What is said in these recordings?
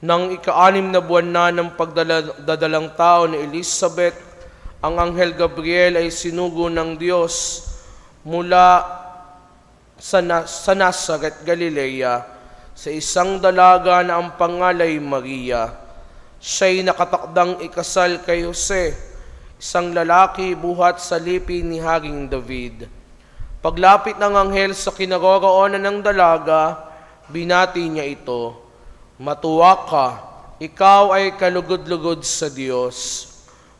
Nang ika-6 na buwan na ng pagdadalang tao ni Elizabeth, ang Anghel Gabriel ay sinugo ng Diyos mula sa Nazaret, Galilea, sa isang dalaga na ang pangalay Maria. Siya'y nakatakdang ikasal kay Jose, isang lalaki buhat sa lipi ni Haring David. Paglapit ng anghel sa kinaroroonan ng dalaga, binati niya ito, "Matuwa ka, ikaw ay kalugod-lugod sa Diyos."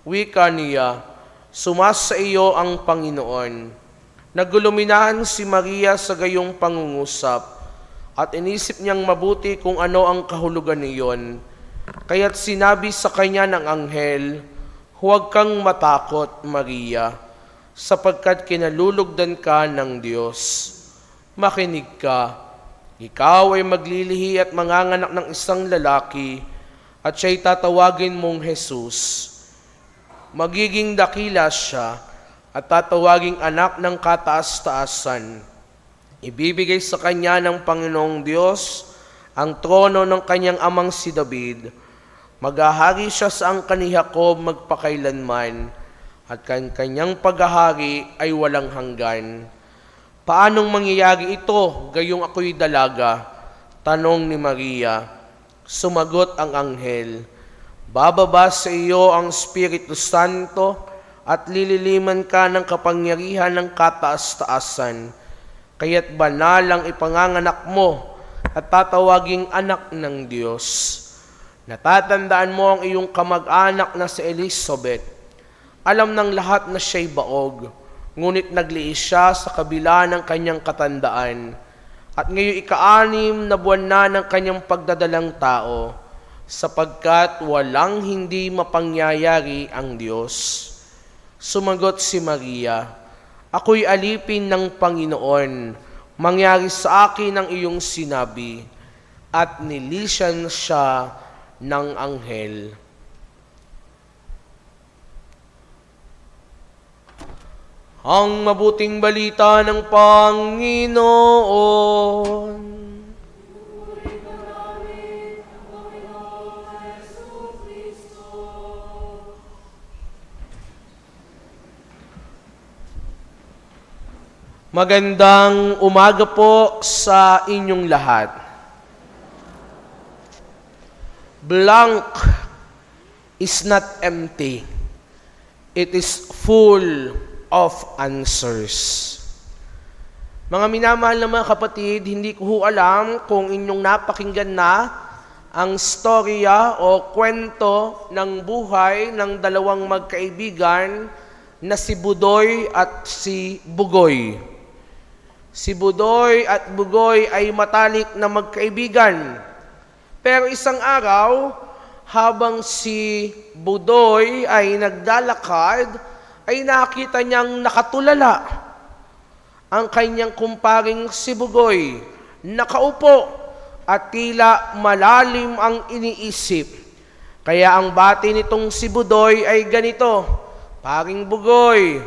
Wika niya, "Sumasa iyo ang Panginoon." Naguluminahan si Maria sa gayong pangungusap, at inisip niyang mabuti kung ano ang kahulugan niyon. Kaya't sinabi sa kanya ng anghel, "Huwag kang matakot, Maria, sapagkat kinalulugdan ka ng Diyos. Makinig ka, ikaw ay maglilihi at manganganak ng isang lalaki, at siya'y tatawagin mong Jesus. Magiging dakila siya, at tatawaging anak ng kataas-taasan. Ibibigay sa kanya ng Panginoong Diyos ang trono ng kanyang amang si David. Maghahari siya sa angkan ni Jacob magpakailanman, at kanyang paghahari ay walang hanggan." "Paanong mangyayari ito, gayong ako'y dalaga?" tanong ni Maria. Sumagot ang anghel, "Bababa sa iyo ang Espiritu Santo, at lililiman ka ng kapangyarihan ng kataas-taasan. Kaya't banal ang ipanganganak mo, at tatawaging anak ng Diyos. Natatandaan mo ang iyong kamag-anak na si Elizabeth. Alam ng lahat na siya'y baog, ngunit nagliis siya sa kabila ng kanyang katandaan. At ngayon ika-6 na buwan na ng kanyang pagdadalang tao, sapagkat walang hindi mapangyayari ang Diyos." Sumagot si Maria, "Ako'y alipin ng Panginoon. Mangyari sa akin ang iyong sinabi." At nilisan siya ng anghel. Ang mabuting balita ng Panginoon. Magandang umaga po sa inyong lahat. Blank is not empty. It is full of answers. Mga minamahal na mga kapatid, hindi ko ho alam kung inyong napakinggan na ang storya o kwento ng buhay ng dalawang magkaibigan na si Budoy at si Bugoy. Si Budoy at Bugoy ay matalik na magkaibigan. Pero isang araw, habang si Budoy ay naglalakad, ay nakita niyang nakatulala ang kanyang kumparing si Bugoy. Nakaupo at tila malalim ang iniisip. Kaya ang bati nitong si Budoy ay ganito, "Paring Bugoy,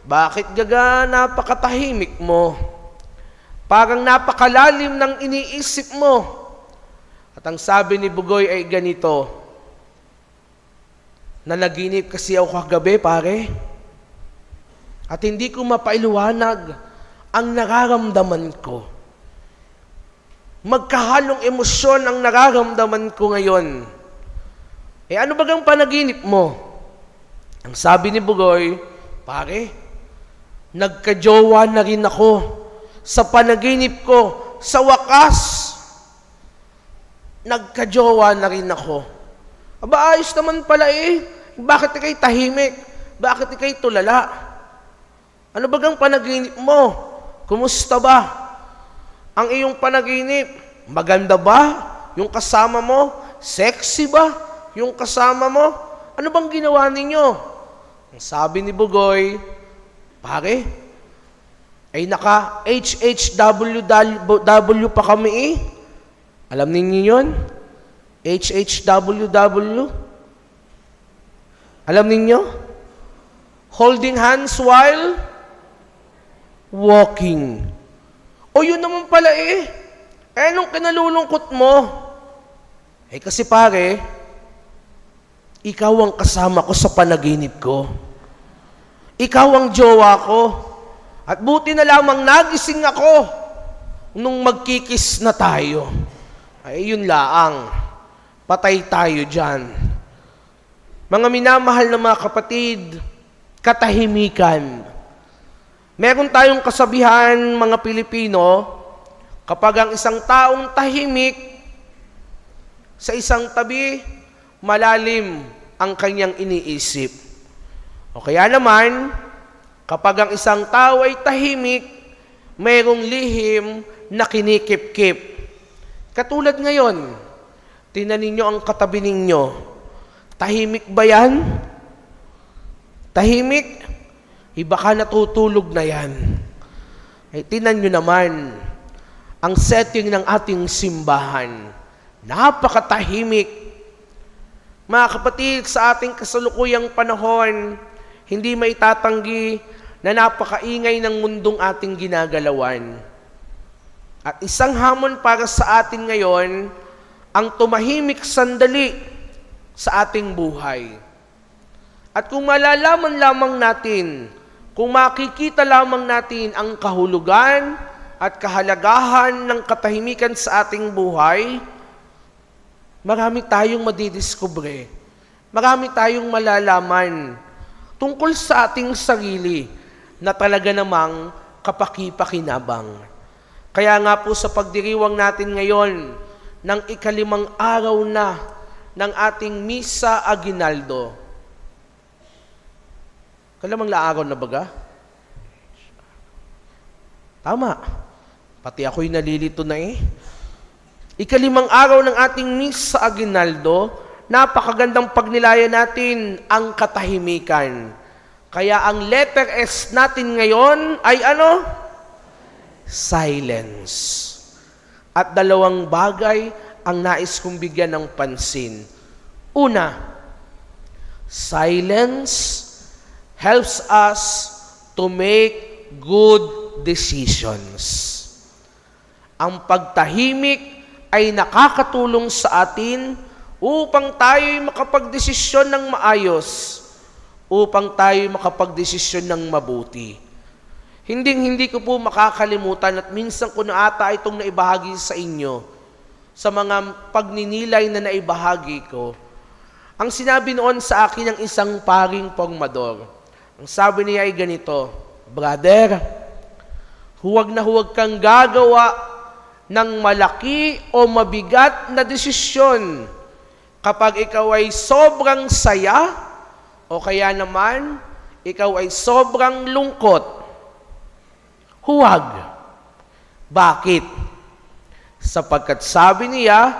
bakit gaga napakatahimik mo? Parang napakalalim ng iniisip mo." At ang sabi ni Bugoy ay ganito, "Nanaginip kasi ako kagabi, pare. At hindi ko mapailuwanag ang nararamdaman ko. Magkahalong emosyon ang nararamdaman ko ngayon." Ano bagang panaginip mo? Ang sabi ni Bugoy, "Pare, nagkajowa na rin ako. Sa panaginip ko, sa wakas, nagkajowa na rin ako." Aba, ayos naman pala eh. Bakit ikay tahimik? Bakit ikay tulala? Ano bagang panaginip mo? Kumusta ba ang iyong panaginip? Maganda ba yung kasama mo? Sexy ba yung kasama mo? Ano bang ginawa ninyo? Ang sabi ni Bugoy, "Pare, ay naka HHWW pa kami eh. Alam ninyo yun? HHWW? Alam ninyo? Holding hands while walking." O yun naman pala eh. Anong kinalulungkot mo? Kasi pare, ikaw ang kasama ko sa panaginip ko. Ikaw ang jowa ko. At buti na lamang nagising ako nung magkikis na tayo. Ay, yun laang. Patay tayo dyan. Mga minamahal na mga kapatid, katahimikan. Meron tayong kasabihan, mga Pilipino, kapag ang isang taong tahimik, sa isang tabi, malalim ang kanyang iniisip. O kaya naman, kapag ang isang tao ay tahimik, mayroong lihim na kinikip-kip. Katulad ngayon, tingnan ninyo ang katabi ninyo. Tahimik ba yan? Tahimik? Iba ka natutulog na yan. Tingnan nyo naman, ang setting ng ating simbahan. Napakatahimik. Mga kapatid, sa ating kasalukuyang panahon, hindi maitatanggi na napakaingay ng mundong ating ginagalawan. At isang hamon para sa atin ngayon, ang tumahimik sandali sa ating buhay. At kung malalaman lamang natin, kung makikita lamang natin ang kahulugan at kahalagahan ng katahimikan sa ating buhay, marami tayong madidiskubre. Marami tayong malalaman tungkol sa ating sarili na talaga namang kapaki-pakinabang. Kaya nga po sa pagdiriwang natin ngayon ng 5 araw na ng ating Misa Aguinaldo. Kalamang araw na baga? Tama. Pati ako'y nalilito na 5 araw ng ating Misa Aguinaldo, napakagandang pagnilaya natin ang katahimikan. Kaya ang letter S natin ngayon ay ano? Silence. At 2 bagay ang nais kong bigyan ng pansin. Una, silence helps us to make good decisions. Ang pagtahimik ay nakakatulong sa atin upang tayo'y makapagdesisyon ng maayos, upang tayo'y makapagdesisyon ng mabuti. Hindi ko po makakalimutan at minsan ko na ata itong naibahagi sa inyo sa mga pagninilay na naibahagi ko. Ang sinabi noon sa akin ng isang paring pormador, ang sabi niya ay ganito, "Brother, huwag na huwag kang gagawa ng malaki o mabigat na desisyon kapag ikaw ay sobrang saya o kaya naman ikaw ay sobrang lungkot. Huwag." Bakit? Sapagkat sabi niya,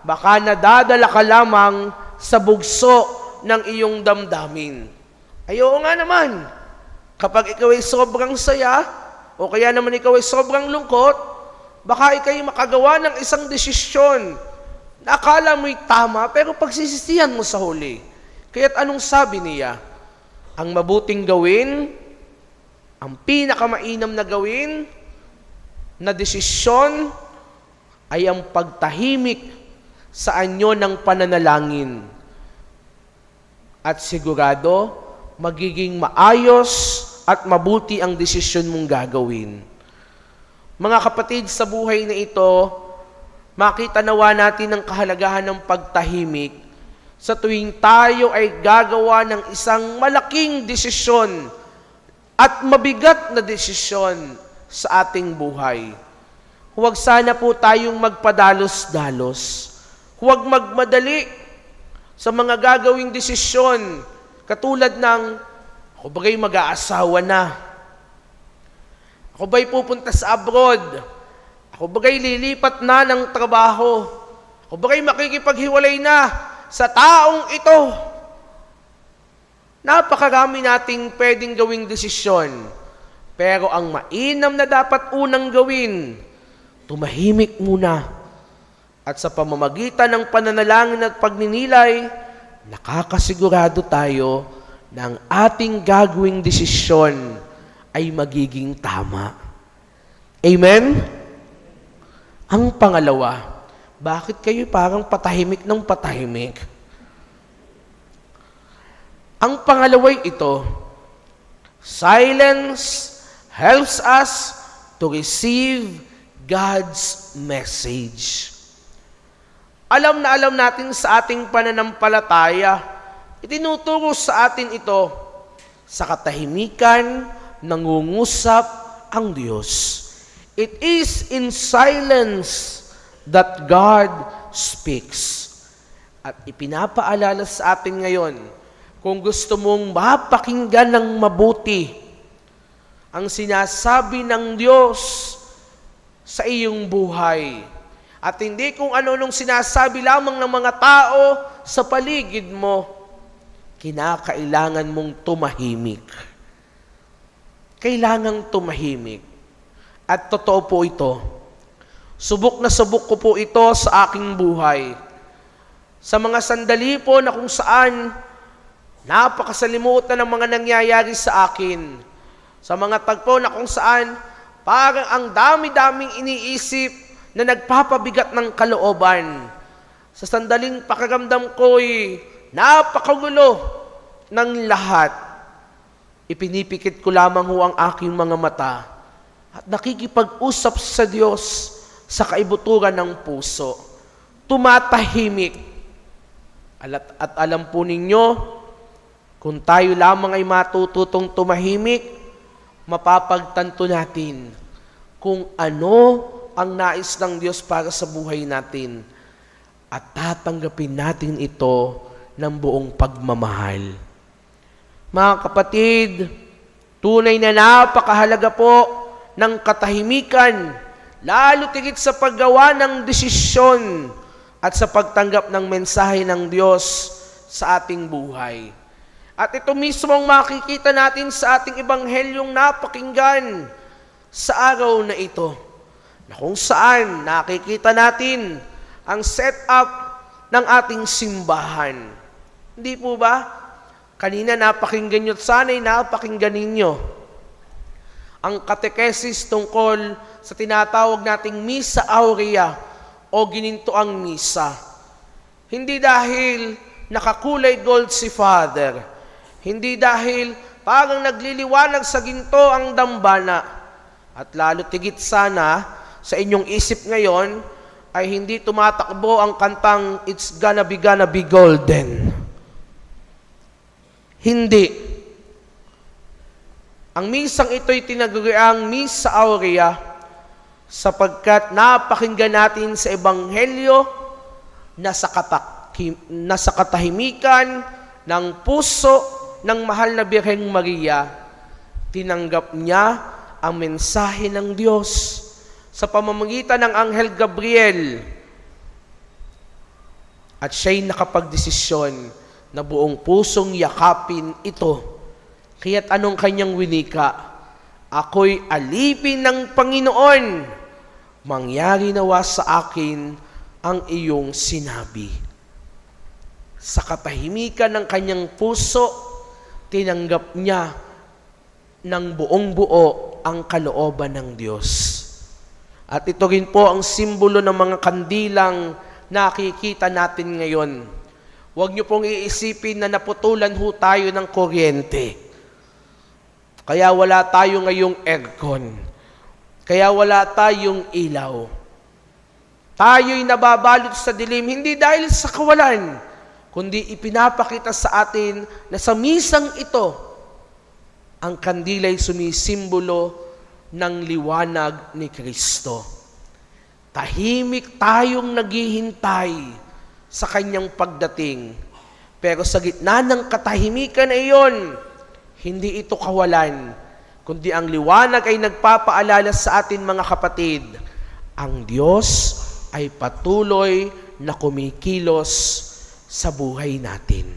baka nadadala ka lamang sa bugso ng iyong damdamin. Ayaw nga naman. Kapag ikaw ay sobrang saya o kaya naman ikaw ay sobrang lungkot, baka ikaw'y makagawa ng isang desisyon na akala mo'y tama pero pagsisisihan mo sa huli. Kaya't anong sabi niya? Ang mabuting gawin, ang pinakamainam na gawin na desisyon ay ang pagtahimik sa anyo ng pananalangin. At sigurado, magiging maayos at mabuti ang desisyon mong gagawin. Mga kapatid, sa buhay na ito, makita nawa natin ang kahalagahan ng pagtahimik sa tuwing tayo ay gagawa ng isang malaking desisyon at mabigat na desisyon sa ating buhay. Huwag sana po tayong magpadalos-dalos. Huwag magmadali sa mga gagawing desisyon katulad ng, ako bagay mag-aasawa na, ako ba'y pupunta sa abroad? Ako ba'y lilipat na ng trabaho? Ako ba'y makikipaghiwalay na sa taong ito? Napakarami nating pwedeng gawing desisyon. Pero ang mainam na dapat unang gawin, tumahimik muna. At sa pamamagitan ng pananalangin at pagninilay, nakakasigurado tayo na ang ating gagawing desisyon ay magiging tama. Amen? Ang pangalawa, Bakit kayo parang patahimik ng patahimik? Ang pangalaway ito, silence helps us to receive God's message. Alam na alam natin sa ating pananampalataya, itinuturo sa atin ito, sa katahimikan, nangungusap ang Diyos. It is in silence that God speaks. At ipinapaalala sa atin ngayon, kung gusto mong mapakinggan ng mabuti ang sinasabi ng Diyos sa iyong buhay, at hindi kung ano-anong sinasabi lamang ng mga tao sa paligid mo, kinakailangan mong tumahimik. Kailangang tumahimik. At totoo po ito. Subok na subok ko po ito sa aking buhay. Sa mga sandali po na kung saan napakasalimutan ng mga nangyayari sa akin. Sa mga tagpo na kung saan parang ang dami-daming iniisip na nagpapabigat ng kalooban. Sa sandaling pakiramdam ko'y napakagulo ng lahat. Ipinipikit ko lamang ho ang aking mga mata at nakikipag-usap sa Diyos sa kaibuturan ng puso. Tumatahimik. At alam po ninyo, kung tayo lamang ay matututong tumahimik, mapapagtanto natin kung ano ang nais ng Diyos para sa buhay natin at tatanggapin natin ito ng buong pagmamahal. Mga kapatid, tunay na napakahalaga po ng katahimikan, lalo tigit sa paggawa ng desisyon at sa pagtanggap ng mensahe ng Diyos sa ating buhay. At ito mismo ang makikita natin sa ating ebanghelyong napakinggan sa araw na ito, na kung saan nakikita natin ang setup ng ating simbahan. Hindi po ba? Kanina napakinggan nyo at sana'y napakinggan ninyo ang katekesis tungkol sa tinatawag nating Misa Aurea o ginintoang misa. Hindi dahil nakakulay gold si Father, hindi dahil parang nagliliwanag sa ginto ang dambana, at lalo tigit sana sa inyong isip ngayon ay hindi tumatakbo ang kantang It's Gonna Be Golden. Hindi. Ang misang ito'y tinaguriang Misa Aurea sapagkat napakinggan natin sa Ebanghelyo na sa katahimikan ng puso ng mahal na Birheng Maria, tinanggap niya ang mensahe ng Diyos sa pamamagitan ng Anghel Gabriel. At siya'y nakapagdesisyon na buong pusong yakapin ito. Kaya't anong kanyang winika? Ako'y alipin ng Panginoon. Mangyari nawa sa akin ang iyong sinabi. Sa katahimikan ng kanyang puso, tinanggap niya ng buong buo ang kalooban ng Diyos. At ito rin po ang simbolo ng mga kandilang nakikita natin ngayon. Huwag niyo pong iisipin na naputulan ho tayo ng kuryente. Kaya wala tayo ngayong aircon. Kaya wala tayong ilaw. Tayo'y nababalot sa dilim, hindi dahil sa kawalan, kundi ipinapakita sa atin na sa misang ito, ang kandila'y sumisimbolo ng liwanag ni Kristo. Tahimik tayong naghihintay sa kanyang pagdating. Pero sa gitna ng katahimikan na iyon, hindi ito kawalan, kundi ang liwanag ay nagpapaalala sa atin mga kapatid, ang Diyos ay patuloy na kumikilos sa buhay natin.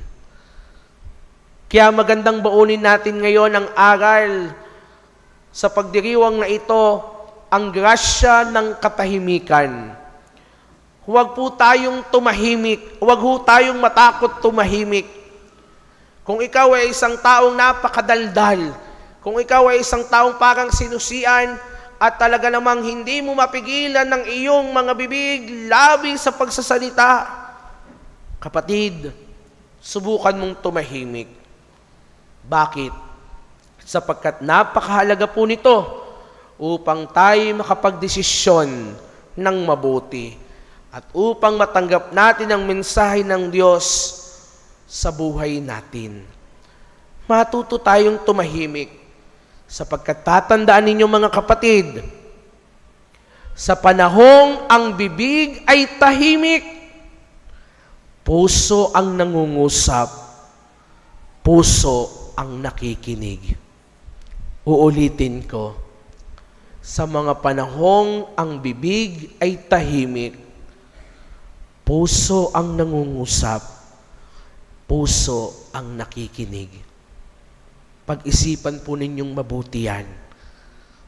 Kaya magandang baunin natin ngayon ang aral sa pagdiriwang na ito, ang grasya ng katahimikan. Huwag po tayong tumahimik, huwag po tayong matakot tumahimik. Kung ikaw ay isang taong napakadaldal, kung ikaw ay isang taong parang sinusian at talaga namang hindi mo mapigilan ng iyong mga bibig labi sa pagsasalita, kapatid, subukan mong tumahimik. Bakit? Sapagkat napakahalaga po nito upang tayo makapagdesisyon ng mabuti at upang matanggap natin ang mensahe ng Diyos sa buhay natin. Matuto tayong tumahimik sapagkat tatandaan ninyo mga kapatid, sa panahong ang bibig ay tahimik, puso ang nangungusap, puso ang nakikinig. Uulitin ko, sa mga panahong ang bibig ay tahimik, puso ang nangungusap, puso ang nakikinig. Pag-isipan po ninyong mabuti yan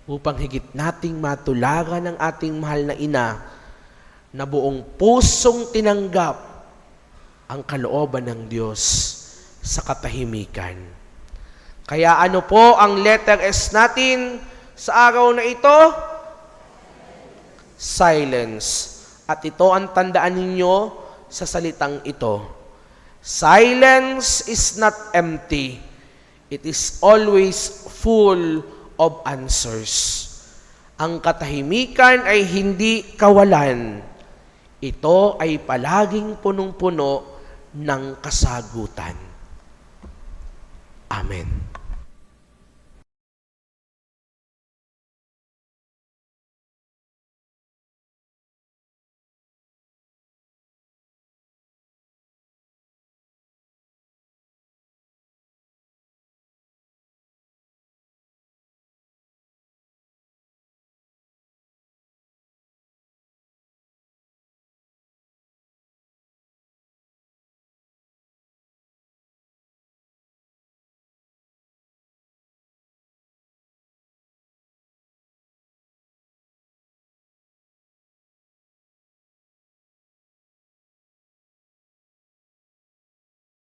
upang higit nating matularan ang ating mahal na ina na buong pusong tinanggap ang kalooban ng Diyos sa katahimikan. Kaya ano po ang letter S natin sa araw na ito? Silence. At ito ang tandaan ninyo sa salitang ito. Silence is not empty. It is always full of answers. Ang katahimikan ay hindi kawalan. Ito ay palaging punong-puno ng kasagutan. Amen.